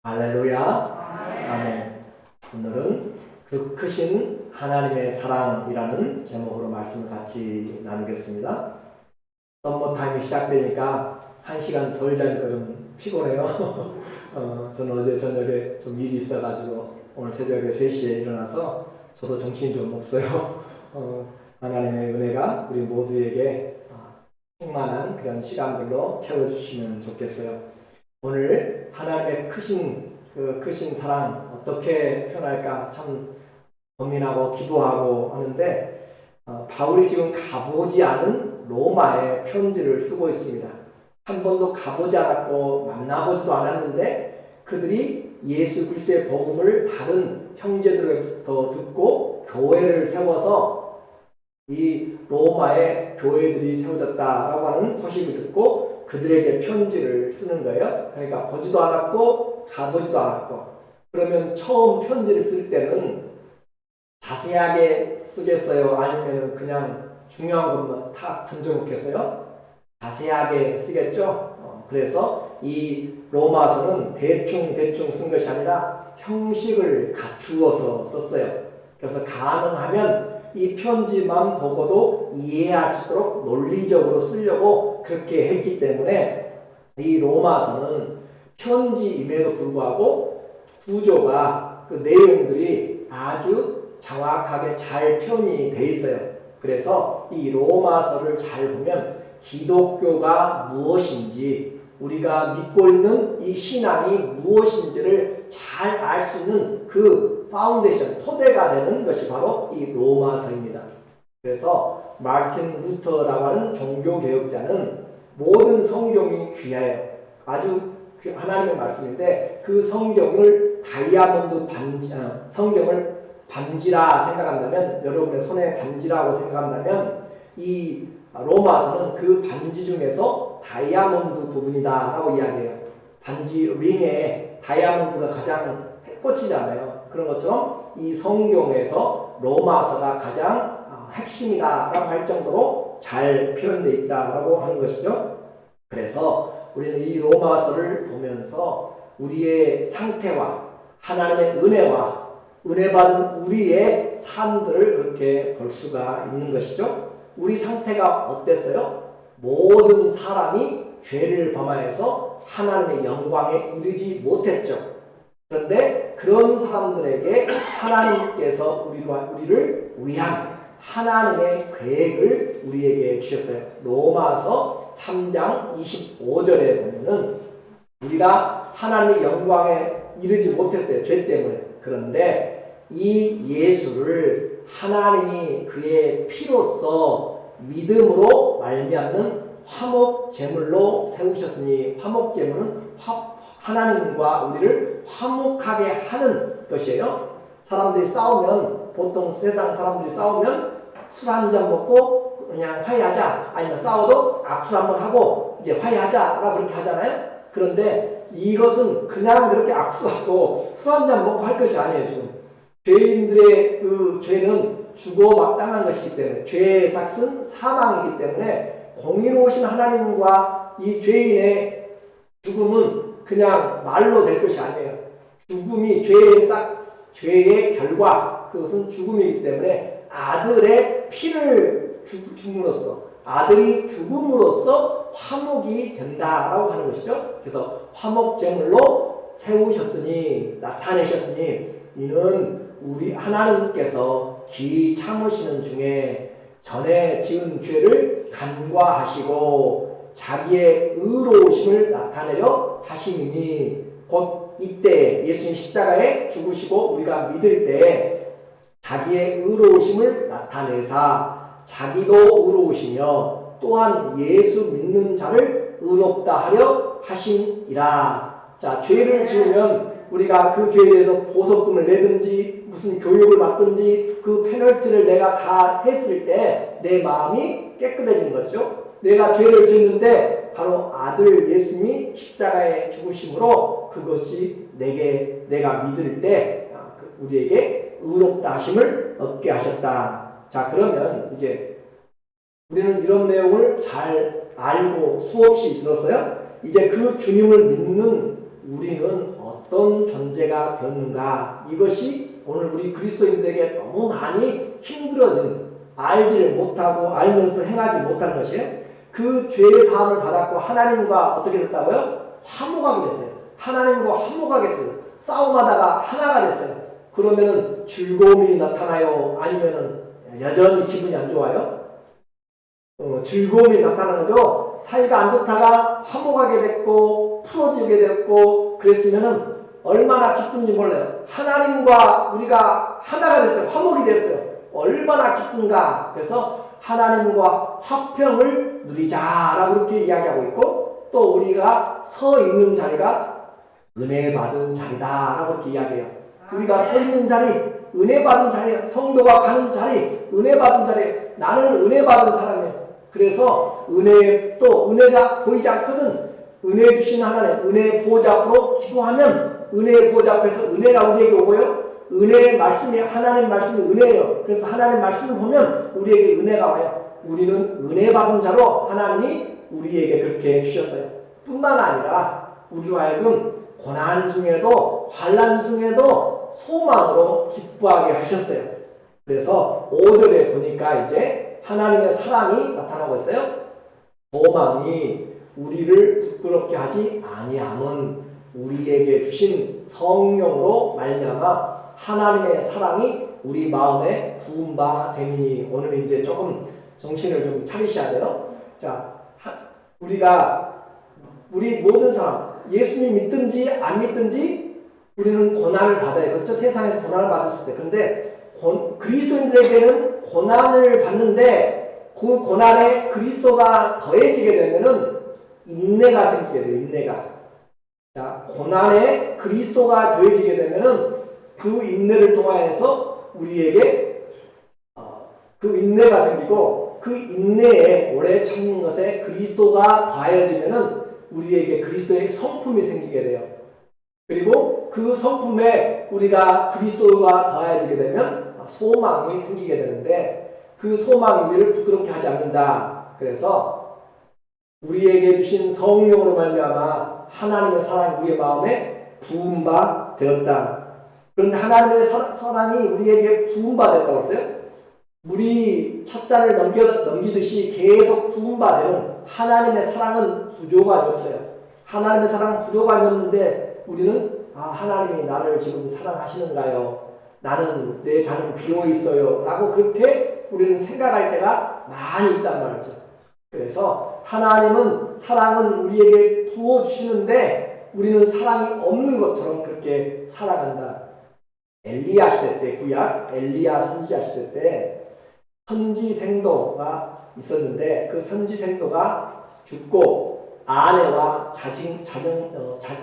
할렐루야. 아멘. 오늘은 그 크신 하나님의 사랑이라는 제목으로 말씀을 같이 나누겠습니다. 썸머타임이 시작되니까 1시간 덜 자니까 좀 피곤해요. 저는 어제 저녁에 좀 일이 있어가지고 오늘 새벽에 3시에 일어나서 저도 정신이 좀 없어요. 하나님의 은혜가 우리 모두에게 충만한 그런 시간들로 채워주시면 좋겠어요. 오늘 하나님의 크신 사랑 어떻게 표현할까 참 고민하고 기도하고 하는데 바울이 지금 가보지 않은 로마에 편지를 쓰고 있습니다. 한 번도 가보지 않았고 만나보지도 않았는데 그들이 예수 그리스도의 복음을 다른 형제들로부터 듣고 교회를 세워서 이 로마의 교회들이 세워졌다라고 하는 소식을 듣고 그들에게 편지를 쓰는 거예요. 그러니까 보지도 않았고 가보지도 않았고, 그러면 처음 편지를 쓸 때는 자세하게 쓰겠어요? 아니면 그냥 중요한 것만 다 던져놓겠어요? 자세하게 쓰겠죠? 그래서 이 로마서는 대충 쓴 것이 아니라 형식을 갖추어서 썼어요. 그래서 가능하면 이 편지만 보고도 이해할 수 있도록 논리적으로 쓰려고 그렇게 했기 때문에 이 로마서는 편지임에도 불구하고 구조가 그 내용들이 아주 정확하게 잘 표현이 돼 있어요. 그래서 이 로마서를 잘 보면 기독교가 무엇인지, 우리가 믿고 있는 이 신앙이 무엇인지를 잘 알 수 있는 그 파운데이션, 토대가 되는 것이 바로 이 로마서입니다. 그래서 마르틴 루터라고 하는 종교개혁자는 모든 성경이 귀해요. 아주 하나님의 말씀인데 그 성경을 다이아몬드 반지, 성경을 반지라 생각한다면, 여러분의 손에 반지라고 생각한다면 이 로마서는 그 반지 중에서 다이아몬드 부분이다 라고 이야기해요. 반지 링에 다이아몬드가 가장 꽂히잖아요. 그런 것처럼 이 성경에서 로마서가 가장 핵심이다 라고 할 정도로 잘 표현되어 있다라고 하는 것이죠. 그래서 우리는 이 로마서를 보면서 우리의 상태와 하나님의 은혜와 은혜받은 우리의 삶들을 그렇게 볼 수가 있는 것이죠. 우리 상태가 어땠어요? 모든 사람이 죄를 범하여서 하나님의 영광에 이르지 못했죠. 그런데 그런 사람들에게 하나님께서 우리를 위한 하나님의 계획을 우리에게 주셨어요. 로마서 3장 25절에 보면은 우리가 하나님의 영광에 이르지 못했어요. 죄 때문에. 그런데 이 예수를 하나님이 그의 피로써 믿음으로 말미암는 화목 제물로 세우셨으니, 화목 제물은 하나님과 우리를 화목하게 하는 것이에요. 사람들이 싸우면, 보통 세상 사람들이 싸우면 술 한잔 먹고 그냥 화해하자, 아니면 싸워도 악수 한번 하고 이제 화해하자라고 그렇게 하잖아요. 그런데 이것은 그냥 그렇게 악수하고 술 한잔 먹고 할 것이 아니에요. 지금 죄인들의 그 죄는 죽어 마땅한 것이기 때문에, 죄의 삭은 사망이기 때문에 공의로우신 하나님과 이 죄인의 죽음은 그냥 말로 될 것이 아니에요. 죽음이 죄의 결과, 그것은 죽음이기 때문에 아들의 피를 죽음으로써, 아들이 죽음으로써 화목이 된다라고 하는 것이죠. 그래서 화목제물로 세우셨으니, 나타내셨으니, 이는 우리 하나님께서 기 참으시는 중에 전에 지은 죄를 간과하시고 자기의 의로우심을 나타내려 하심이니, 곧 이때 예수님 십자가에 죽으시고 우리가 믿을 때 자기의 의로우심을 나타내사 자기도 의로우시며 또한 예수 믿는 자를 의롭다 하려 하심이라. 자, 죄를 지으면 우리가 그 죄에 대해서 보석금을 내든지 무슨 교육을 받든지 그 페널티를 내가 다 했을 때 내 마음이 깨끗해지는 것이죠. 내가 죄를 짓는데 바로 아들 예수님이 십자가에 죽으심으로 그것이 내가 믿을 때 우리에게 의롭다 하심을 얻게 하셨다. 자, 그러면 이제 우리는 이런 내용을 잘 알고 수없이 들었어요. 이제 그 주님을 믿는 우리는 어떤 존재가 되었는가, 이것이 오늘 우리 그리스도인들에게 너무 많이 힘들어진, 알지 못하고 알면서도 행하지 못하는 것이에요. 그 죄의 사함을 받았고 하나님과 어떻게 됐다고요? 화목하게 됐어요. 하나님과 화목하게 됐어요. 싸움하다가 하나가 됐어요. 그러면은 즐거움이 나타나요? 아니면은 여전히 기분이 안 좋아요? 즐거움이 나타나는 거죠. 사이가 안 좋다가 화목하게 됐고 풀어지게 됐고 그랬으면은 얼마나 기쁜지 몰라요. 하나님과 우리가 하나가 됐어요. 화목이 됐어요. 얼마나 기쁜가. 그래서 하나님과 화평을 누리자라고 그렇게 이야기하고 있고, 또 우리가 서 있는 자리가 은혜 받은 자리다라고 그렇게 이야기해요. 우리가 서 있는 자리, 은혜 받은 자리, 성도가 가는 자리, 은혜 받은 자리, 나는 은혜 받은 사람이에요. 그래서 또 은혜가 보이지 않거든. 은혜 주신 하나님, 은혜 보좌 앞으로 기도하면 은혜의 보좌 앞에서 은혜가 우리에게 오고요. 은혜의 말씀이, 하나님 말씀이 은혜예요. 그래서 하나님 말씀을 보면 우리에게 은혜가 와요. 우리는 은혜 받은 자로 하나님이 우리에게 그렇게 주셨어요. 뿐만 아니라 우리로 하여금 고난 중에도 환난 중에도 소망으로 기뻐하게 하셨어요. 그래서 5절에 보니까 이제 하나님의 사랑이 나타나고 있어요. 소망이 우리를 부끄럽게 하지 아니함은 우리에게 주신 성령으로 말미암아 하나님의 사랑이 우리 마음에 부은 바 됨이니. 오늘 이제 조금 정신을 좀 차리셔야 돼요. 자, 우리 모든 사람, 예수님 믿든지 안 믿든지 우리는 고난을 받아요. 그렇죠? 세상에서 고난을 받았을 때. 그런데 그리스도인들에게는 고난을 받는데 그 고난에 그리스도가 더해지게 되면은 인내가 생기게 돼요. 인내가. 자, 고난에 그리스도가 더해지게 되면은 그 인내를 통하여서 우리에게 그 인내가 생기고, 그 인내에 오래 참는 것에 그리스도가 더하여지면은 우리에게 그리스도의 성품이 생기게 돼요. 그리고 그 성품에 우리가 그리스도가 더하여지게 되면 소망이 생기게 되는데, 그 소망이 우리를 부끄럽게 하지 않는다. 그래서 우리에게 주신 성령으로 말미암아 하나님의 사랑이 우리의 마음에 부은 바 되었다. 그런데 하나님의 사랑이 우리에게 부은 바 됐다고 했어요. 물이 찻잔을 넘기듯이 계속 부은 바 되는 하나님의 사랑은 부족함이 없어요. 하나님의 사랑은 부족함이 없는데 우리는 하나님이 나를 지금 사랑하시는가요? 나는 내 자는 비어 있어요. 라고 그렇게 우리는 생각할 때가 많이 있단 말이죠. 그래서 하나님은 사랑은 우리에게 부어주시는데 우리는 사랑이 없는 것처럼 그렇게 살아간다. 엘리야 시대 때, 구약 엘리야 선지자 시대 때 선지생도가 있었는데 그 선지생도가 죽고 아내와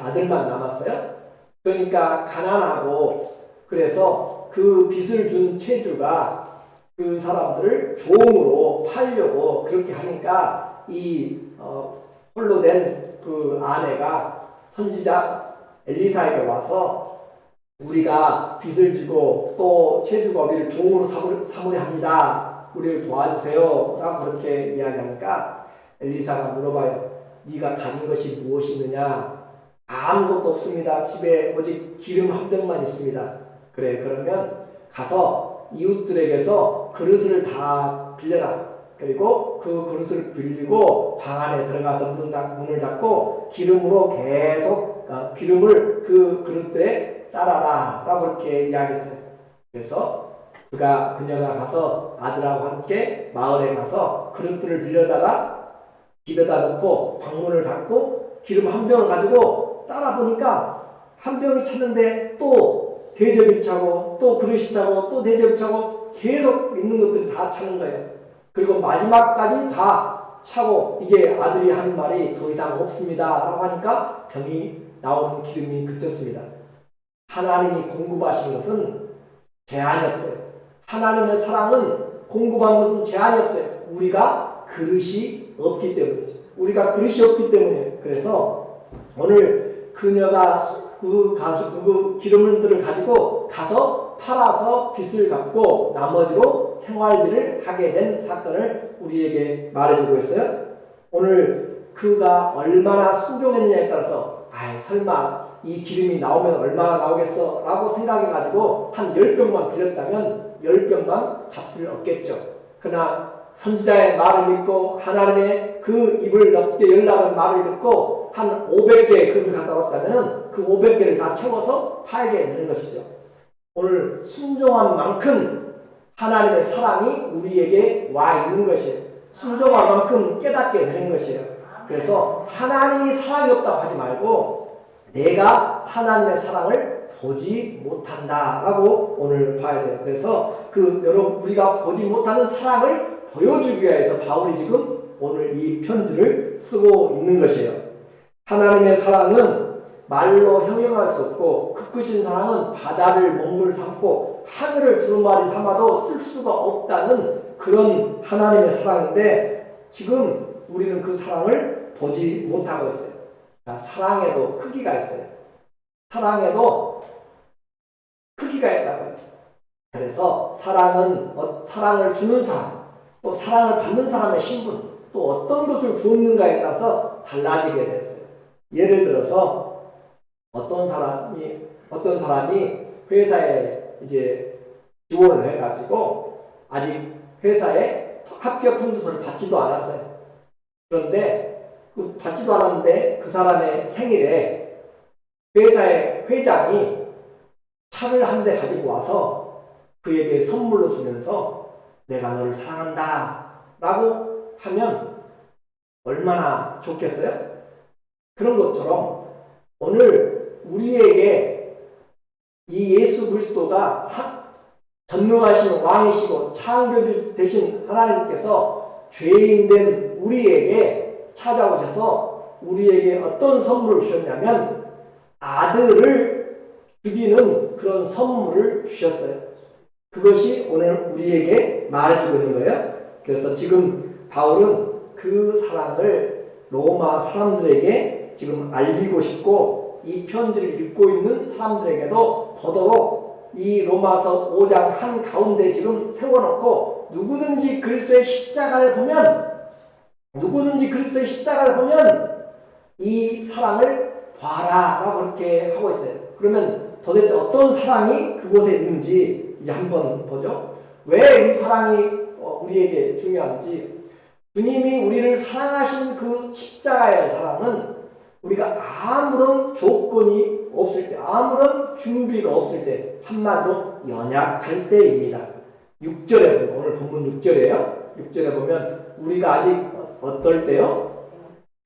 아들만 남았어요. 그러니까 가난하고, 그래서 그 빚을 준 채주가 그 사람들을 종으로 팔려고 그렇게 하니까 홀로 된 그 아내가 선지자 엘리사에게 와서 우리가 빚을 지고 또 채주가 우리를 종으로 삼으려 합니다. 우리를 도와주세요. 라고 그렇게 이야기하니까 엘리사가 물어봐요. 네가 가진 것이 무엇이 있느냐? 아무것도 없습니다. 집에 오직 기름 한 병만 있습니다. 그래, 그러면 가서 이웃들에게서 그릇을 다 빌려라. 그리고 그 그릇을 빌리고 방 안에 들어가서 문을 닫고 기름으로 계속 기름을 그 그릇에 따라라 라고 이렇게 이야기했어요. 그래서 그녀가 가서 아들하고 함께 마을에 가서 그릇들을 빌려다가 집에다 넣고 방문을 닫고 기름 한 병을 가지고 따라 보니까 한 병이 찼는데 또 대접이 차고 또 그릇이 차고 또 대접이 차고 계속 있는 것들이 다 차는 거예요. 그리고 마지막까지 다 차고 이제 아들이 하는 말이 더 이상 없습니다 라고 하니까 병이 나오는 기름이 그쳤습니다. 하나님이 공급하신 것은 제한이 없어요. 하나님의 사랑은 공급한 것은 제한이 없어요. 우리가 그릇이 없기 때문이죠. 우리가 그릇이 없기 때문이에요. 그래서 오늘 그녀가 그 기름들을 가지고 가서 팔아서 빚을 갚고 나머지로 생활비를 하게 된 사건을 우리에게 말해주고 있어요. 오늘 그가 얼마나 순종했느냐에 따라서 설마 이 기름이 나오면 얼마나 나오겠어 라고 생각해가지고 한 10병만 빌렸다면 10병만 값을 얻겠죠. 그러나 선지자의 말을 믿고 하나님의 그 입을 넓게 열라는 말을 듣고 한 500개의 그릇을 갖다 왔다면 그 500개를 다 채워서 팔게 되는 것이죠. 오늘 순종한 만큼 하나님의 사랑이 우리에게 와 있는 것이에요. 순종한 만큼 깨닫게 되는 것이에요. 그래서 하나님이 사랑이 없다고 하지 말고 내가 하나님의 사랑을 보지 못한다라고 오늘 봐야 돼요. 그래서 여러분 우리가 보지 못하는 사랑을 보여주기 위해서 바울이 지금 오늘 이 편지를 쓰고 있는 것이에요. 하나님의 사랑은 말로 형용할 수 없고 그 크신 사랑은 바다를 먹물 삼고 하늘을 두루마리 삼아도 쓸 수가 없다는 그런 하나님의 사랑인데 지금 우리는 그 사랑을 보지 못하고 있어요. 사랑에도 크기가 있어요. 사랑에도 크기가 있다고요. 그래서 사랑은 사랑을 주는 사람, 또 사랑을 받는 사람의 신분, 또 어떤 것을 주었는가에 따라서 달라지게 됐어요. 예를 들어서 어떤 사람이 회사에 이제 지원을 해가지고 아직 회사에 합격 통지서를 받지도 않았어요. 그런데 받지도 않았는데 그 사람의 생일에 회사의 회장이 차를 한 대 가지고 와서 그에게 선물로 주면서 내가 너를 사랑한다 라고 하면 얼마나 좋겠어요? 그런 것처럼 오늘 우리에게 이 예수 그리스도가 전능하신 왕이시고 창조주 되신 하나님께서 죄인된 우리에게 찾아오셔서 우리에게 어떤 선물을 주셨냐면 아들을 죽이는 그런 선물을 주셨어요. 그것이 오늘 우리에게 말해주고 있는 거예요. 그래서 지금 바울은 그 사랑을 로마 사람들에게 지금 알리고 싶고 이 편지를 읽고 있는 사람들에게도 보도록 이 로마서 5장 한가운데 지금 세워놓고 누구든지 그리스도의 십자가를 보면 이 사랑을 봐라 라고 그렇게 하고 있어요. 그러면 도대체 어떤 사랑이 그곳에 있는지 이제 한번 보죠. 왜 이 사랑이 우리에게 중요한지, 주님이 우리를 사랑하신 그 십자가의 사랑은 우리가 아무런 조건이 없을 때, 아무런 준비가 없을 때, 한마디로 연약할 때입니다. 6절에 보면, 오늘 본문 6절이에요. 6절에 보면 우리가 아직 어떨 때요?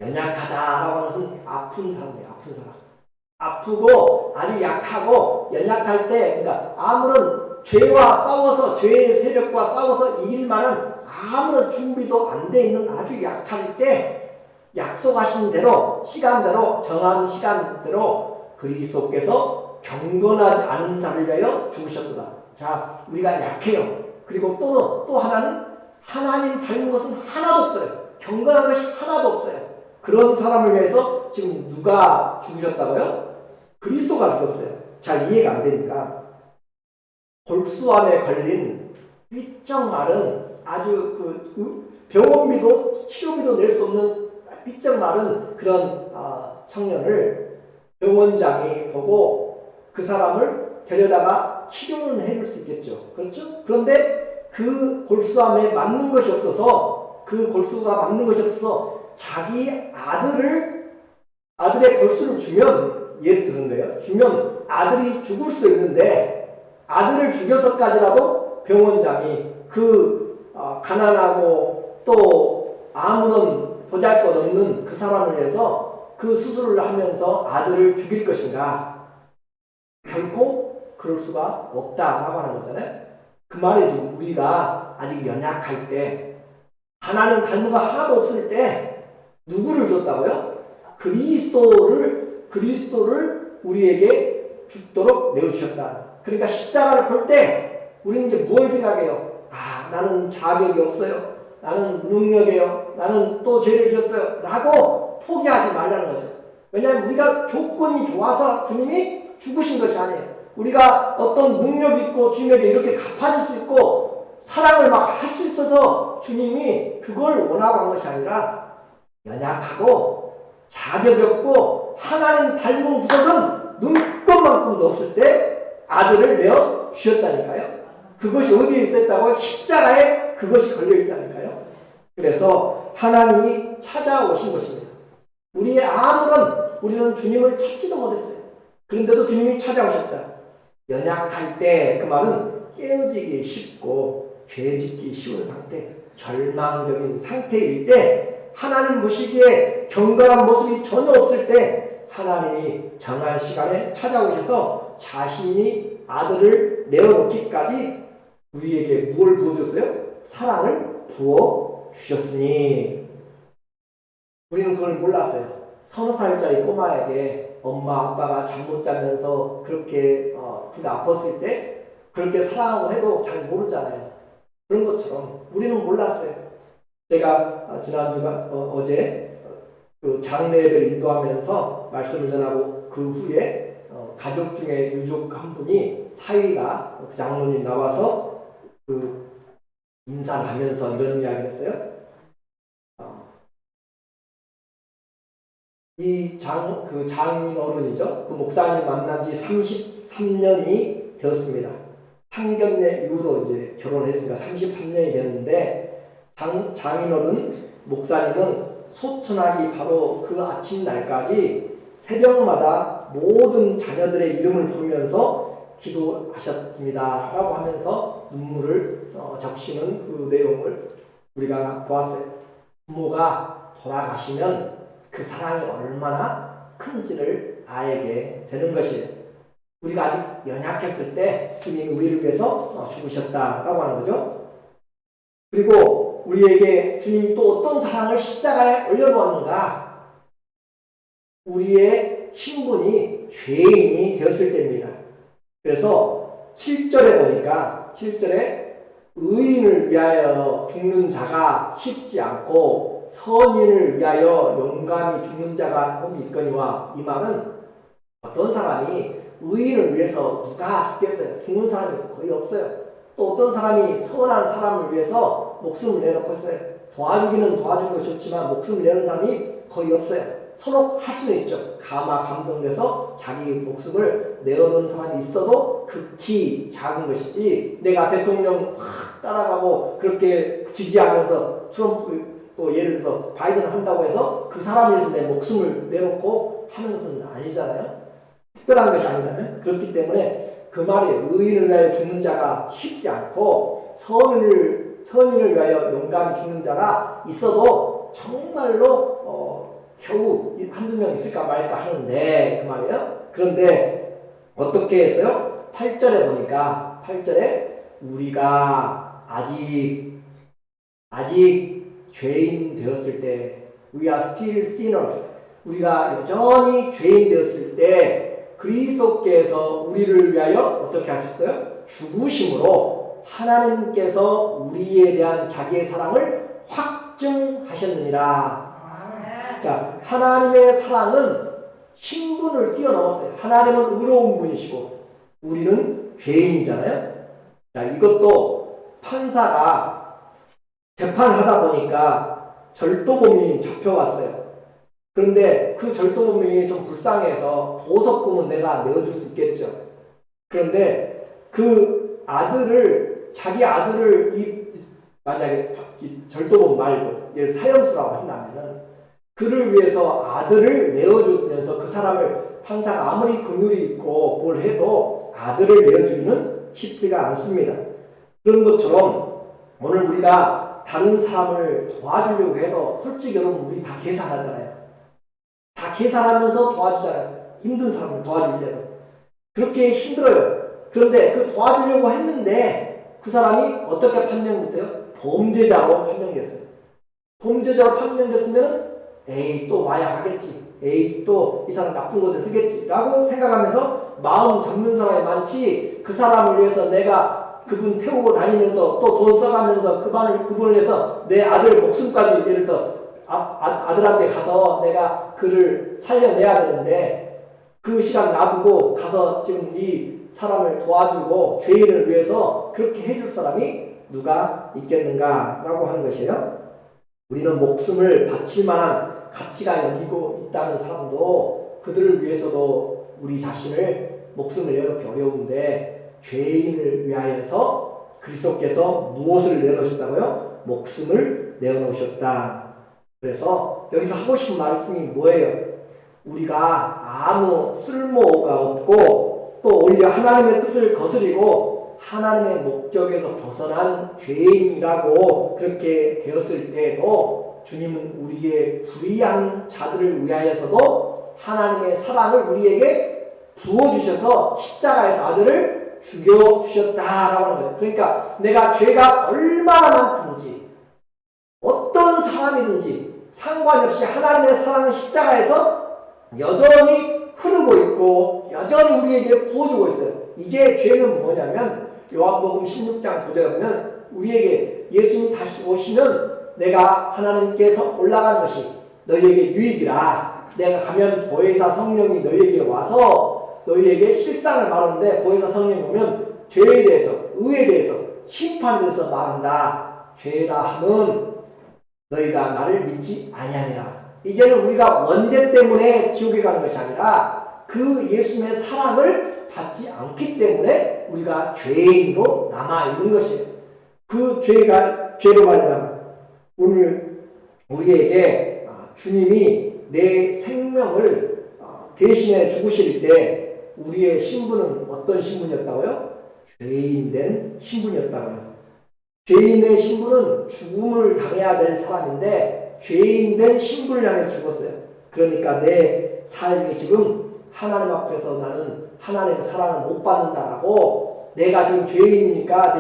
연약하다라고 하는 것은 아픈 사람이에요. 아픈 사람. 아프고 아주 약하고 연약할 때, 그러니까 아무런 죄와 싸워서, 죄의 세력과 싸워서 이길 만한 아무런 준비도 안 돼 있는 아주 약할 때 약속하신 대로, 시간대로, 정한 시간대로 그리스도께서 경건하지 않은 자를 위하여 죽으셨도다. 자, 우리가 약해요. 그리고 또 하나는 하나님 닮은 것은 하나도 없어요. 경건한 것이 하나도 없어요. 그런 사람을 위해서 지금 누가 죽으셨다고요? 그리스도가 죽었어요. 잘 이해가 안 되니까. 골수암에 걸린 삐쩍 마른 아주 병원비도 치료비도 낼 수 없는 삐쩍 마른 그런 청년을 병원장이 보고 그 사람을 데려다가 치료는 해줄 수 있겠죠. 그렇죠? 그런데 그 골수암에 맞는 것이 없어서, 그 골수가 맞는 것이 없어서 자기 아들의 골수를 주면, 예를 드는 거예요. 주면 아들이 죽을 수도 있는데 아들을 죽여서까지라도 병원장이 가난하고 또 아무런 보잘것없는 그 사람을 위해서 그 수술을 하면서 아들을 죽일 것인가? 결코 그럴 수가 없다라고 하는 거잖아요. 그 말이 지금 우리가 아직 연약할 때, 하나님 닮은 거 하나도 없을 때 누구를 줬다고요? 그리스도를 우리에게 죽도록 내어주셨다. 그러니까 십자가를 볼 때 우리는 이제 뭘 생각해요? 나는 자격이 없어요. 나는 무능력이에요. 나는 또 죄를 지었어요. 라고 포기하지 말라는 거죠. 왜냐하면 우리가 조건이 좋아서 주님이 죽으신 것이 아니에요. 우리가 어떤 능력이 있고 주님에게 이렇게 갚아줄 수 있고 사랑을 막 할 수 있어서 주님이 그걸 원하고 한 것이 아니라 연약하고 자격이 없고 하나님 닮은 구석은 눈꼽만큼도 없을 때 아들을 내어 주셨다니까요. 그것이 어디에 있었다고? 십자가에 그것이 걸려 있다니까요. 그래서 하나님이 찾아오신 것입니다. 우리는 주님을 찾지도 못했어요. 그런데도 주님이 찾아오셨다. 연약할 때 그 말은 깨어지기 쉽고 죄짓기 쉬운 상태, 절망적인 상태일 때, 하나님 보시기에 경건한 모습이 전혀 없을 때 하나님이 정한 시간에 찾아오셔서 자신이 아들을 내어놓기까지 우리에게 무엇을 부어줬어요? 사랑을 부어주셨으니. 우리는 그걸 몰랐어요. 30살짜리 꼬마에게 엄마 아빠가 잠 못 자면서 그렇게 그가 아팠을 때 그렇게 사랑하고 해도 잘 모르잖아요. 그런 것처럼 우리는 몰랐어요. 제가 지난주가 어제 그 장례를 인도하면서 말씀을 전하고 그 후에 가족 중에 유족 한 분이 사위가 그 장로님 나와서 그 인사를 하면서 이런 이야기를 했어요. 그 장인 어른이죠. 그 목사님 만난 지 33년이 되었습니다. 상견례 이후로 이제 결혼했으니까 33년이 됐는데, 장인 어른 목사님은 소천하기 바로 그 아침 날까지 새벽마다 모든 자녀들의 이름을 부르면서 기도하셨습니다. 라고 하면서 눈물을 적시는 그 내용을 우리가 보았어요. 부모가 돌아가시면 그 사랑이 얼마나 큰지를 알게 되는 것이에요. 우리가 아직 연약했을 때 주님이 우리를 위해서 죽으셨다라고 하는 거죠. 그리고 우리에게 주님이 또 어떤 사랑을 십자가에 올려놓았는가? 우리의 신분이 죄인이 되었을 때입니다. 그래서 7절에 보니까 7절에 의인을 위하여 죽는 자가 쉽지 않고 선인을 위하여 용감히 죽는 자가 홈이 있거니와, 이 말은 어떤 사람이 의인을 위해서 누가 죽겠어요? 죽는 사람이 거의 없어요. 또 어떤 사람이 선한 사람을 위해서 목숨을 내놓고 있어요. 도와주기는 도와주는 거 좋지만 목숨을 내는 사람이 거의 없어요. 서로 할 수는 있죠. 감동돼서 자기 목숨을 내어놓는 사람이 있어도 극히 작은 것이지, 내가 대통령 확 따라가고 그렇게 지지하면서 트럼프 또 예를 들어서 바이든을 한다고 해서 그 사람을 위해서 내 목숨을 내놓고 하는 것은 아니잖아요. 특별한 것이 아니라면. 그렇기 때문에 그 말이 의인을 위하여 죽는 자가 쉽지 않고 선인을 위하여 용감히 죽는 자가 있어도 정말로 겨우 한두 명 있을까 말까 하는데, 그 말이에요. 그런데 어떻게 했어요? 8절에 보니까 8절에 우리가 아직 죄인 되었을 때, We are still sinners, 우리가 여전히 죄인 되었을 때 그리스도께서 우리를 위하여 어떻게 하셨어요? 죽으심으로 하나님께서 우리에 대한 자기의 사랑을 확증하셨느니라. 자, 하나님의 사랑은 신분을 뛰어넘었어요. 하나님은 의로운 분이시고 우리는 죄인이잖아요. 자, 이것도 판사가 재판을 하다 보니까 절도범이 잡혀왔어요. 그런데 그 절도범이 좀 불쌍해서 보석금은 내가 내어줄 수 있겠죠. 그런데 그 아들을, 자기 아들을 만약에 절도범 말고 예를 사형수라고 한다면은 그를 위해서 아들을 내어주면서 그 사람을, 판사가 아무리 긍휼이 있고 뭘 해도 아들을 내어주기는 쉽지가 않습니다. 그런 것처럼 오늘 우리가 다른 사람을 도와주려고 해도 솔직히 여러분 우리 다 계산하잖아요. 다 계산하면서 도와주잖아요. 힘든 사람을 도와줄 때도. 그렇게 힘들어요. 그런데 그 도와주려고 했는데 그 사람이 어떻게 판명됐어요? 범죄자로 판명됐어요. 범죄자로 판명됐으면 에이 또 마약하겠지, 에이 또 이 사람 나쁜 곳에 쓰겠지 라고 생각하면서 마음 접는 사람이 많지, 그 사람을 위해서 내가 그분 태우고 다니면서 또 돈 써가면서 그분을 위해서 내 아들 목숨까지, 예를 들어서 아들한테 가서 내가 그를 살려내야 되는데 그 시간 놔두고 가서 지금 이 사람을 도와주고 죄인을 위해서 그렇게 해줄 사람이 누가 있겠는가 라고 하는 것이에요. 우리는 목숨을 바칠 만한 가치가 여기고 있다는 사람도 그들을 위해서도 우리 자신을 목숨을 내어놓기 어려운데 죄인을 위하여서 그리스도께서 무엇을 내어놓으셨다고요? 목숨을 내어놓으셨다. 그래서 여기서 하고 싶은 말씀이 뭐예요? 우리가 아무 쓸모가 없고 또 오히려 하나님의 뜻을 거스리고 하나님의 목적에서 벗어난 죄인이라고 그렇게 되었을 때에도 주님은 우리의 불의한 자들을 위하여서도 하나님의 사랑을 우리에게 부어주셔서 십자가에서 아들을 죽여주셨다라고 하는 거예요. 그러니까 내가 죄가 얼마나 많든지 어떤 사람이든지 상관없이 하나님의 사랑은 십자가에서 여전히 흐르고 있고 여전히 우리에게 부어주고 있어요. 이제 죄는 뭐냐면 요한복음 16장 9절에 보면 우리에게 예수님이 다시 오시면 내가 하나님께서 올라가는 것이 너희에게 유익이라. 내가 가면 보혜사 성령이 너희에게 와서 너희에게 실상을 말하는데 보혜사 성령이 오면 죄에 대해서 의에 대해서 심판에 대해서 말한다. 죄라 함은 너희가 나를 믿지 아니하니라. 이제는 우리가 원죄 때문에 지옥에 가는 것이 아니라 그 예수님의 사랑을 받지 않기 때문에 우리가 죄인으로 남아있는 것이에요. 그 죄로 말미암아 오늘 우리에게 주님이 내 생명을 대신해 죽으실 때 우리의 신분은 어떤 신분이었다고요? 죄인된 신분이었다고요. 죄인의 신분은 죽음을 당해야 될 사람인데 죄인된 신분을 향해서 죽었어요. 그러니까 내 삶이 지금 하나님 앞에서 나는 하나님의 사랑을 못 받는다라고 내가 지금 죄인이니까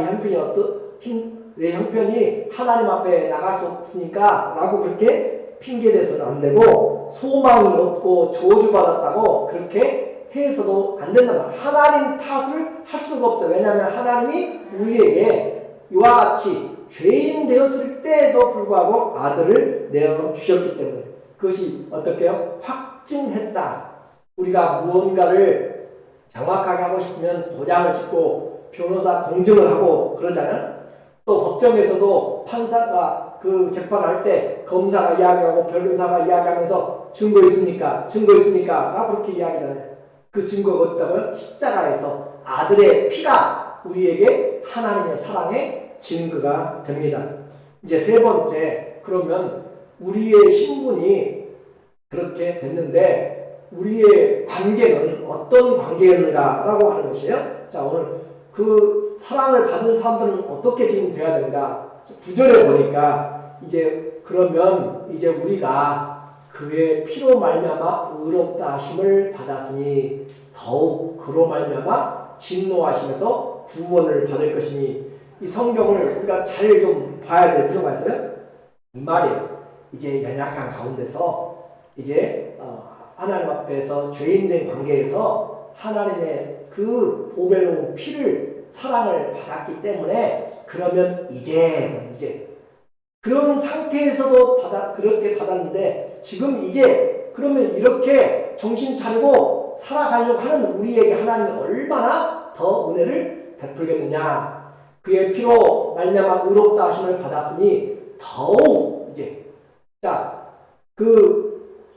내 형편이 하나님 앞에 나갈 수 없으니까 라고 그렇게 핑계대서는 안 되고 소망이 없고 저주받았다고 그렇게 해서도 안 된단 말이에요. 하나님 탓을 할 수가 없어요. 왜냐하면 하나님이 우리에게 이와 같이 죄인 되었을 때에도 불구하고 아들을 내어주셨기 때문에 그것이 어떻게요? 확증했다. 우리가 무언가를 정확하게 하고 싶으면 도장을 찍고 변호사 공증을 하고 그러잖아요. 또 법정에서도 판사가 그 재판을 할 때 검사가 이야기하고 변호사가 이야기하면서 증거 있습니까? 증거 있습니까? 라고 그렇게 이야기하잖아요. 그 증거가 어디다고요? 십자가에서 아들의 피가 우리에게 하나님의 사랑의 증거가 됩니다. 이제 세 번째, 그러면 우리의 신분이 그렇게 됐는데 우리의 관계는 어떤 관계였는가라고 하는 것이에요. 자, 오늘 그 사랑을 받은 사람들은 어떻게 지금 돼야 되는가? 9절에 보니까 이제 그러면 이제 우리가 그의 피로 말미암아 의롭다 하심을 받았으니 더욱 그로 말미암아 진노하심에서 구원을 받을 것이니 이 성경을 우리가 잘 좀 봐야 될 필요가 있어요. 이 말이에요. 이제 연약한 가운데서 이제 하나님 앞에서 죄인된 관계에서 하나님의 그 보배로운 피를 사랑을 받았기 때문에 그러면 이제 그런 상태에서도 그렇게 받았는데 지금 이제 그러면 이렇게 정신 차리고 살아가려고 하는 우리에게 하나님이 얼마나 더 은혜를 베풀겠느냐. 그의 피로 말미암아 의롭다 하심을 받았으니 더욱 이제 그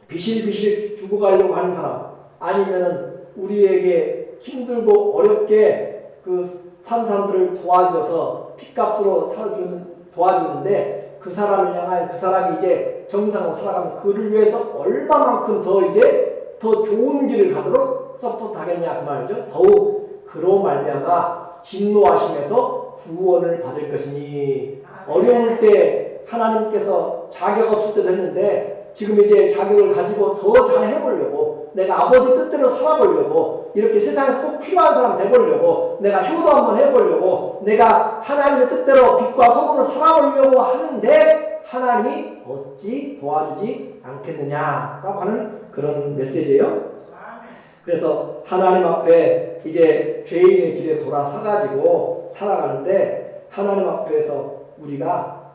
비실비실 죽어가려고 하는 사람 아니면은 우리에게 힘들고 어렵게 그 산 사람들을 도와줘서 핏값으로 도와주는데 그 사람을 향하여 그 사람이 이제 정상으로 살아가면 그를 위해서 얼마만큼 더 이제 더 좋은 길을 가도록 서포트하겠냐 그 말이죠. 더욱 그로 말미암아 진노하심에서 구원을 받을 것이니 어려울 때 하나님께서 자격 없을 때도 했는데 지금 이제 자격을 가지고 더 잘 해보려고 내가 아버지 뜻대로 살아보려고 이렇게 세상에서 꼭 필요한 사람 되보려고 내가 효도 한번 해보려고 내가 하나님의 뜻대로 빛과 소금으로 살아보려고 하는데 하나님이 어찌 도와주지 않겠느냐라고 하는 그런 메시지예요. 그래서 하나님 앞에 이제 죄인의 길에 돌아서가지고 살아가는데 하나님 앞에서 우리가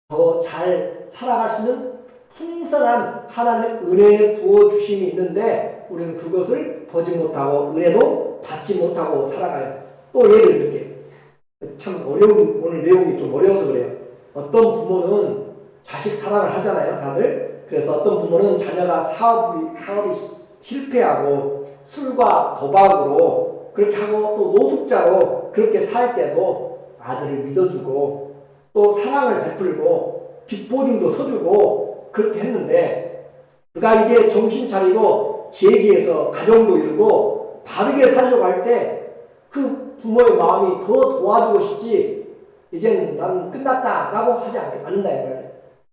더 잘 살아갈 수 있는 풍성한 하나님의 은혜의 부어주심이 있는데 우리는 그것을 보지 못하고 은혜도 받지 못하고 살아가요. 또 예를 들게 참 어려운 오늘 내용이 좀 어려워서 그래요. 어떤 부모는 자식 사랑을 하잖아요. 다들 그래서 어떤 부모는 자녀가 사업이 실패하고 술과 도박으로 그렇게 하고 또 노숙자로 그렇게 살 때도 아들을 믿어주고 또 사랑을 베풀고 빚보증도 서주고 그렇게 했는데 그가 이제 정신 차리고 재기해서 가정도 이루고 바르게 살려고 할 때 그 부모의 마음이 더 도와주고 싶지 이제는 난 끝났다 라고 하지 않는다 이 말이에요.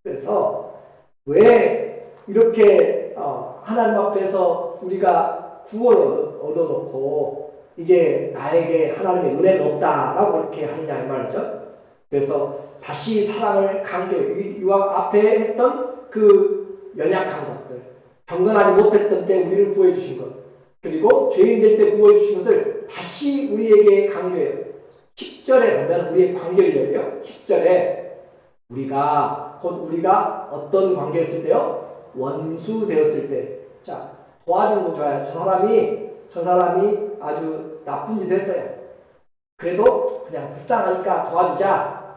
그래서 왜 이렇게 하나님 앞에서 우리가 구원을 얻어놓고 이제 나에게 하나님의 은혜가 없다라고 그렇게 하느냐 이 말이죠. 그래서 다시 사랑을 강조해. 이와 앞에 했던 그 연약한 것들, 경건하지 못했던 때 우리를 구해 주신 것, 그리고 죄인 될 때 구해 주신 것을 다시 우리에게 강조해요. 10절에 보면 우리의 관계를요. 10절에 우리가 어떤 관계였을 때요? 원수 되었을 때. 자, 도와주는 거 좋아요. 저 사람이 아주 나쁜 짓 했어요. 그래도 그냥 불쌍하니까 도와주자.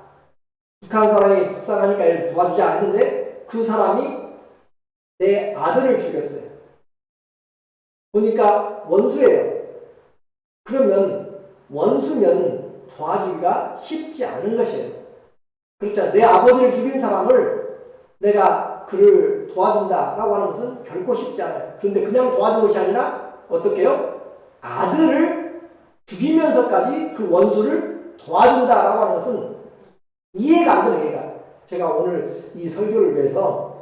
북한 사람이 불쌍하니까 이렇게 도와주자 했는데 그 사람이 내 아들을 죽였어요. 보니까 원수예요. 그러면 원수면 도와주기가 쉽지 않은 것이에요. 그렇죠. 내 아버지를 죽인 사람을 내가 그를 도와준다라고 하는 것은 결코 쉽지 않아요. 그런데 그냥 도와준 것이 아니라 어떻게 해요? 아들을 죽이면서까지 그 원수를 도와준다라고 하는 것은 이해가 안 되는 얘기가. 제가 오늘 이 설교를 위해서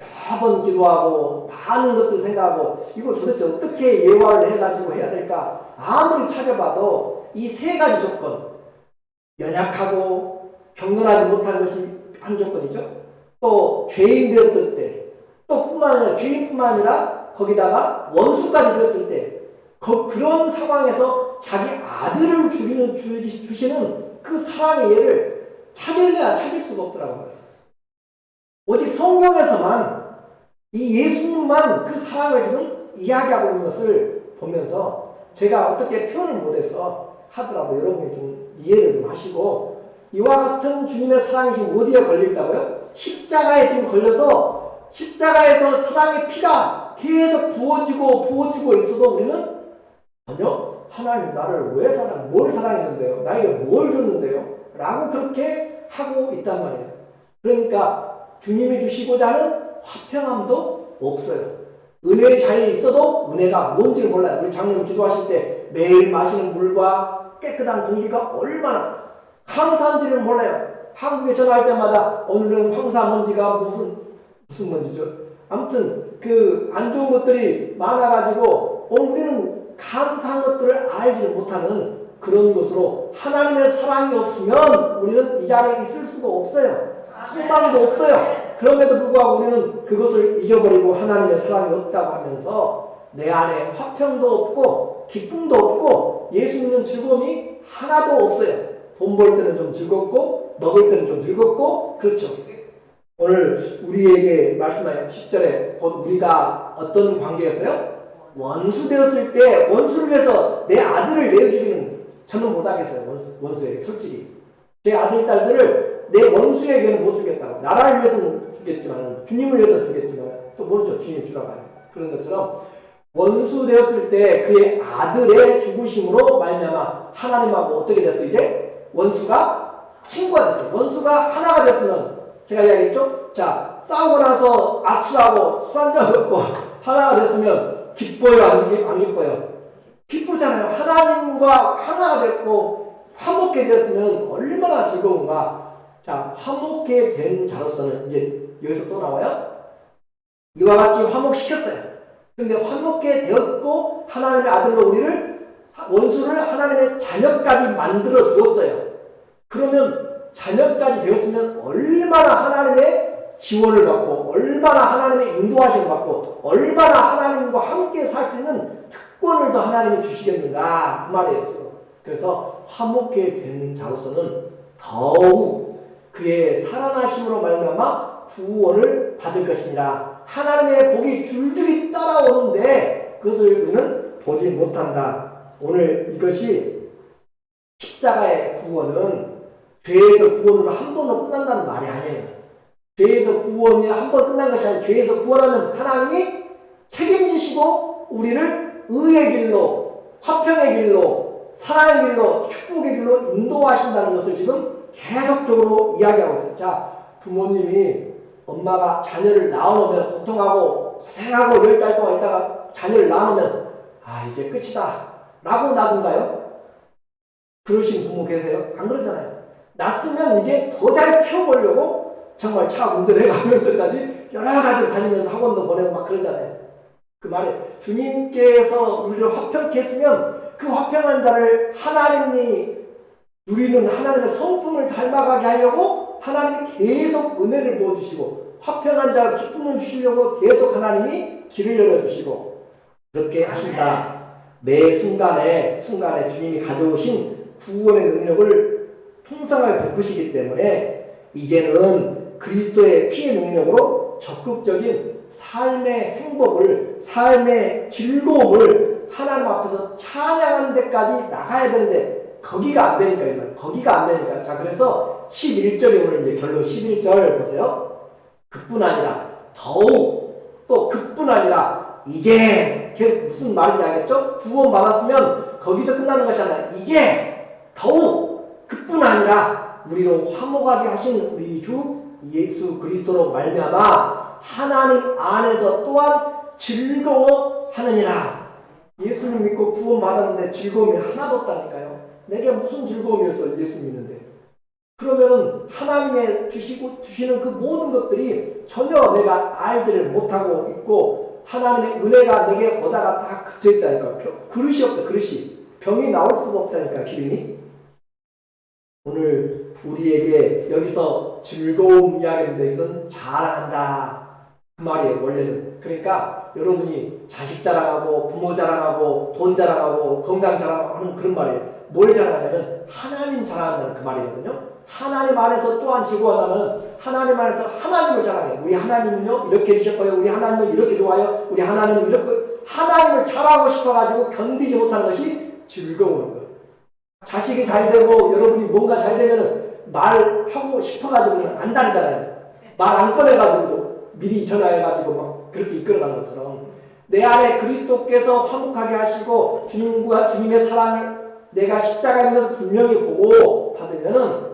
여러 번 기도하고 많은 것들 생각하고 이걸 도대체 어떻게 예화를 해가지고 해야 될까 아무리 찾아봐도 이 세 가지 조건, 연약하고 경건하지 못한 것이 한 조건이죠. 또 죄인 되었을 때, 또 뿐만 아니라 죄인뿐만 아니라 거기다가 원수까지 되었을 때 그런 상황에서 자기 아들을 주시는 그 사랑의 예를 찾으려야 찾을 수가 없더라고요. 오직 성경에서만 이 예수님만 그 사랑을 지금 이야기하고 있는 것을 보면서 제가 어떻게 표현을 못해서 하더라도 여러분이 좀 이해를 좀 하시고 이와 같은 주님의 사랑이 지금 어디에 걸려있다고요? 십자가에 지금 걸려서 십자가에서 사랑의 피가 계속 부어지고 있어도 우리는 전혀 하나님 나를 뭘 사랑했는데요? 나에게 뭘 줬는데요? 라고 그렇게 하고 있단 말이에요. 그러니까 주님이 주시고자 하는 화평함도 없어요. 은혜의 자리에 있어도 은혜가 뭔지를 몰라요. 우리 장로님 기도하실 때 매일 마시는 물과 깨끗한 공기가 얼마나 감사한지를 몰라요. 한국에 전화할 때마다 오늘은 황사 먼지가 무슨 먼지죠? 아무튼 그 안 좋은 것들이 많아가지고 우리는 감사한 것들을 알지 못하는 그런 것으로 하나님의 사랑이 없으면 우리는 이 자리에 있을 수가 없어요. 소망도 없어요. 그럼에도 불구하고 우리는 그것을 잊어버리고 하나님의 사랑이 없다고 하면서 내 안에 화평도 없고 기쁨도 없고 예수 믿는 즐거움이 하나도 없어요. 돈 벌 때는 좀 즐겁고 먹을 때는 좀 즐겁고 그렇죠. 오늘 우리에게 말씀하여 10절에 곧 우리가 어떤 관계였어요? 원수 되었을 때 원수를 위해서 내 아들을 내어주기는 저는 못하겠어요. 원수에게 솔직히 제 아들 딸들을 내 원수에게는 못 주겠다고. 나라를 위해서는 주겠지만 주님을 위해서 주겠지만 또 모르죠. 주님이 주라고 하는 그런 것처럼 원수 되었을 때 그의 아들의 죽으심으로 말미암아 하나님하고 어떻게 됐어? 이제 원수가 친구가 됐어요. 원수가 하나가 됐으면 제가 이야기했죠? 자, 싸우고 나서 악수하고 술 한잔 먹고 하나가 됐으면 기뻐요? 안 기뻐요? 기쁘잖아요. 하나님과 하나가 됐고 화목해 되었으면 얼마나 즐거운가. 자, 화목해 된 자로서는 이제 여기서 또 나와요. 이와 같이 화목시켰어요. 그런데 화목해 되었고 하나님의 아들로 우리를 원수를 하나님의 자녀까지 만들어 두었어요. 그러면 자녀까지 되었으면 얼마나 하나님의 지원을 받고 얼마나 하나님의 인도하심을 받고 얼마나 하나님과 함께 살 수 있는 특권을 더 하나님이 주시겠는가 그 말이에요. 그래서 화목해 된 자로서는 더욱 그의 살아나심으로 말미암아 구원을 받을 것이니라. 하나님의 복이 줄줄이 따라오는데 그것을 우리는 보지 못한다. 오늘 이것이 십자가의 구원은 죄에서 구원으로 한 번으로 끝난다는 말이 아니에요. 죄에서 구원이 한 번 끝난 것이 아니라 죄에서 구원하는 하나님이 책임지시고 우리를 의의 길로, 화평의 길로, 사랑의 길로, 축복의 길로 인도하신다는 것을 지금 계속적으로 이야기하고 있어요. 자, 부모님이 엄마가 자녀를 낳아놓으면 고통하고 고생하고 10달 동안 있다가 자녀를 낳아놓으면 아 이제 끝이다 라고 놔둔가요? 그러신 부모 계세요? 안 그러잖아요. 낳았으면 이제 더 잘 키워보려고 정말 차 운전해가면서까지 여러 가지로 다니면서 학원도 보내고 막 그러잖아요. 그 말에 주님께서 우리를 화평케 했으면 그 화평한 자를 하나님이 누리는 하나님의 성품을 닮아가게 하려고 하나님이 계속 은혜를 부어주시고 화평한 자가 기쁨을 주시려고 계속 하나님이 길을 열어주시고 그렇게 하신다. 매 순간에 주님이 가져오신 구원의 능력을 풍성하게 베푸시기 때문에 이제는 그리스도의 피의 능력으로 적극적인 삶의 행복을, 삶의 즐거움을 하나님 앞에서 찬양하는 데까지 나가야 되는데 거기가 안 되니까 거기가 안 되니까. 자, 그래서 11절에 오늘 이제 결론 11절 보세요. 그뿐 아니라 더욱 또 그뿐 아니라 이제 계속 무슨 말인지 알겠죠? 구원 받았으면 거기서 끝나는 것이 아니라 이제 더욱 그뿐 아니라 우리로 화목하게 하신 우리 주 예수 그리스도로 말미암아 하나님 안에서 또한 즐거워하느니라. 예수를 믿고 구원 받았는데 즐거움이 하나도 없다니까요. 내게 무슨 즐거움이었어 예수 믿는데. 그러면은 하나님의 주시는 그 모든 것들이 전혀 내가 알지를 못하고 있고 하나님의 은혜가 내게 오다가 다 그쳐있다니까. 그릇이 없다. 그릇이 병이 나올 수가 없다니까. 기름이. 오늘 우리에게 여기서 즐거움 이야기인데 여기서는 자랑한다 그 말이에요. 원래는. 그러니까 여러분이 자식 자랑하고 부모 자랑하고 돈 자랑하고 건강 자랑하고 하는 그런 말이에요. 뭘 자랑하냐면 하나님 자랑한다는 그 말이거든요. 하나님 안에서 또한 즐거워하다면 하나님 안에서 하나님을 자랑해요. 우리 하나님은요 이렇게 해주셨고요. 우리 하나님은 이렇게 좋아요. 우리 하나님은 이렇게 하나님을 자랑하고 싶어가지고 견디지 못하는 것이 즐거운 거예요. 자식이 잘 되고 여러분이 뭔가 잘 되면은 말하고 싶어가지고는 안 다르잖아요. 말 안 꺼내가지고 미리 전화해가지고 막 그렇게 이끌어가는 것처럼 내 안에 그리스도께서 화목하게 하시고 주님과 주님의 사랑을 내가 십자가에 있는 것을 분명히 보고 받으면은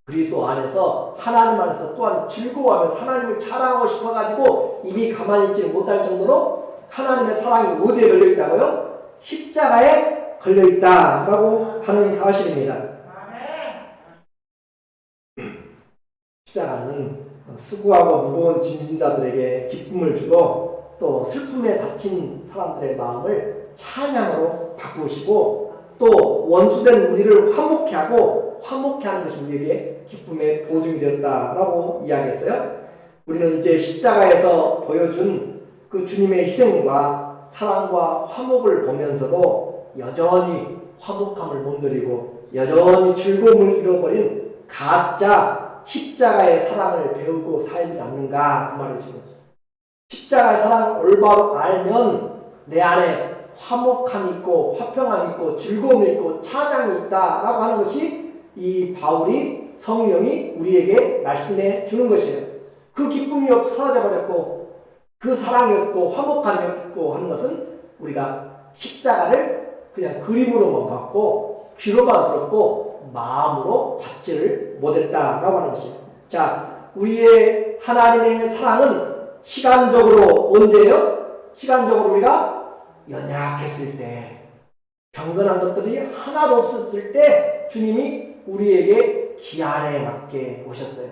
그리스도 안에서 하나님 안에서 또한 즐거워하면서 하나님을 자랑하고 싶어가지고 입이 가만히 있지 못할 정도로 하나님의 사랑이 어디에 걸려있다고요? 십자가에 걸려있다라고 하는 사실입니다. 십자가는 수고하고 무거운 짐진 자들에게 기쁨을 주고 또 슬픔에 다친 사람들의 마음을 찬양으로 바꾸시고 또 원수된 우리를 화목케 하고 화목케 하는 것이 우리에게 기쁨의 보증이 되었다라고 이야기했어요. 우리는 이제 십자가에서 보여준 그 주님의 희생과 사랑과 화목을 보면서도 여전히 화목함을 못 누리고 여전히 즐거움을 잃어버린 가짜 십자가의 사랑을 배우고 살지 않는가 그 말이죠. 십자가의 사랑을 올바로 알면 내 안에 화목함이 있고 화평함이 있고 즐거움이 있고 찬양이 있다라고 하는 것이 이 바울이 성령이 우리에게 말씀해 주는 것이에요. 그 기쁨이 사라져버렸고 그 사랑이 없고 화목함이 없고 하는 것은 우리가 십자가를 그냥 그림으로만 봤고 귀로만 들었고 마음으로 받지를 못했다라고 하는 것이에요. 자, 우리의 하나님의 사랑은 시간적으로 언제예요? 시간적으로 우리가 연약했을 때, 경건한 것들이 하나도 없었을 때 주님이 우리에게 기한에 맞게 오셨어요.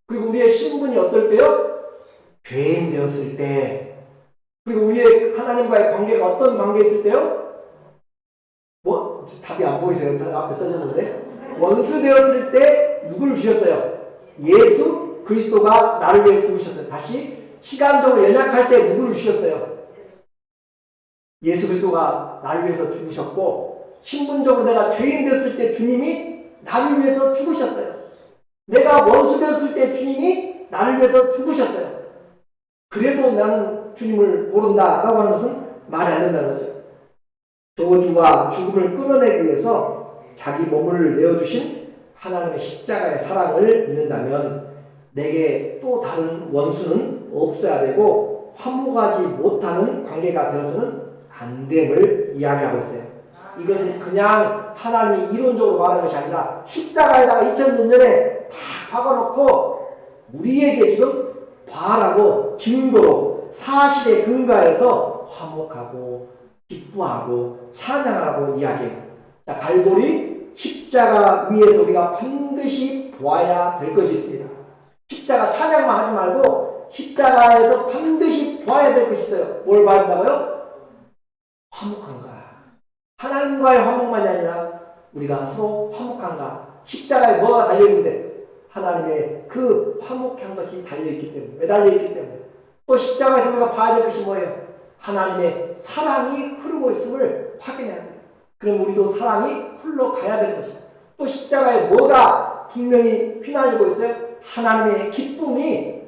그리고 우리의 신분이 어떨 때요? 죄인 되었을 때, 그리고 우리의 하나님과의 관계가 어떤 관계였을 때요? 뭐? 답이 안 보이세요? 앞에 써졌는데 원수 되었을 때 누구를 주셨어요? 예수 그리스도가 나를 위해 죽으셨어요. 다시 시간적으로 연약할 때 누구를 주셨어요? 예수 그리스도가 나를 위해서 죽으셨고 신분적으로 내가 죄인 되었을 때 주님이 나를 위해서 죽으셨어요. 내가 원수 되었을 때 주님이 나를 위해서 죽으셨어요. 그래도 나는 주님을 모른다라고 하는 것은 말이 안 된다는 거죠. 저주와 죽음을 끊어내기 위해서 자기 몸을 내어주신 하나님의 십자가의 사랑을 믿는다면 내게 또 다른 원수는 없어야 되고 화목하지 못하는 관계가 되어서는 안 됨을 이야기하고 있어요. 이것은 그냥 하나님이 이론적으로 말하는 것이 아니라 십자가에다가 2000년에 다 박아놓고 우리에게 지금 바라고 증거로 사실에 근거해서 화목하고 기뻐하고 찬양하라고 이야기해요. 자, 갈보리 십자가 위에서 우리가 반드시 보아야 될 것이 있습니다. 십자가 찬양만 하지 말고 십자가에서 반드시 보아야 될 것이 있어요. 뭘 봐야 한다고요? 화목한가. 하나님과의 화목만이 아니라 우리가 서로 화목한가. 십자가에 뭐가 달려있는데 하나님의 그 화목한 것이 달려있기 때문에, 매달려있기 때문에. 또 십자가에서 우리가 봐야 될 것이 뭐예요? 하나님의 사랑이 흐르고 있음을 확인해야 돼요. 그럼 우리도 사랑이 흘러가야 되는 것이죠. 또 십자가에 뭐가 분명히 휘날리고 있어요? 하나님의 기쁨이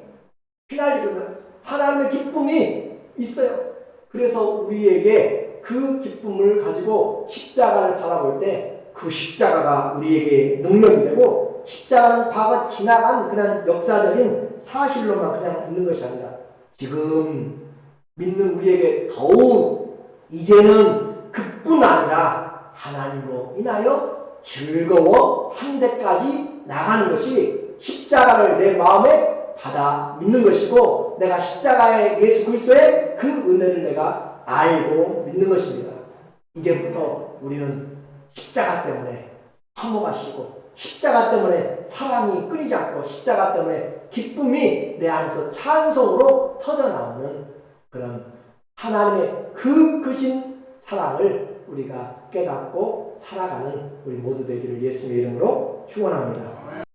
휘날리거든요. 하나님의 기쁨이 있어요. 그래서 우리에게 그 기쁨을 가지고 십자가를 바라볼 때 그 십자가가 우리에게 능력이 되고 십자가는 과거 지나간 그냥 역사적인 사실로만 그냥 있는 것이 아니라 지금 믿는 우리에게 더욱 이제는 그뿐 아니라 하나님으로 인하여 즐거워 한 데까지 나가는 것이 십자가를 내 마음에 받아 믿는 것이고 내가 십자가의 예수 그리스도의 그 은혜를 내가 알고 믿는 것입니다. 이제부터 우리는 십자가 때문에 화목하시고 십자가 때문에 사랑이 끊이지 않고 십자가 때문에 기쁨이 내 안에서 찬송으로 터져나오는 그런 하나님의 그 크신 사랑을 우리가 깨닫고 살아가는 우리 모두 되기를 예수님의 이름으로 축원합니다.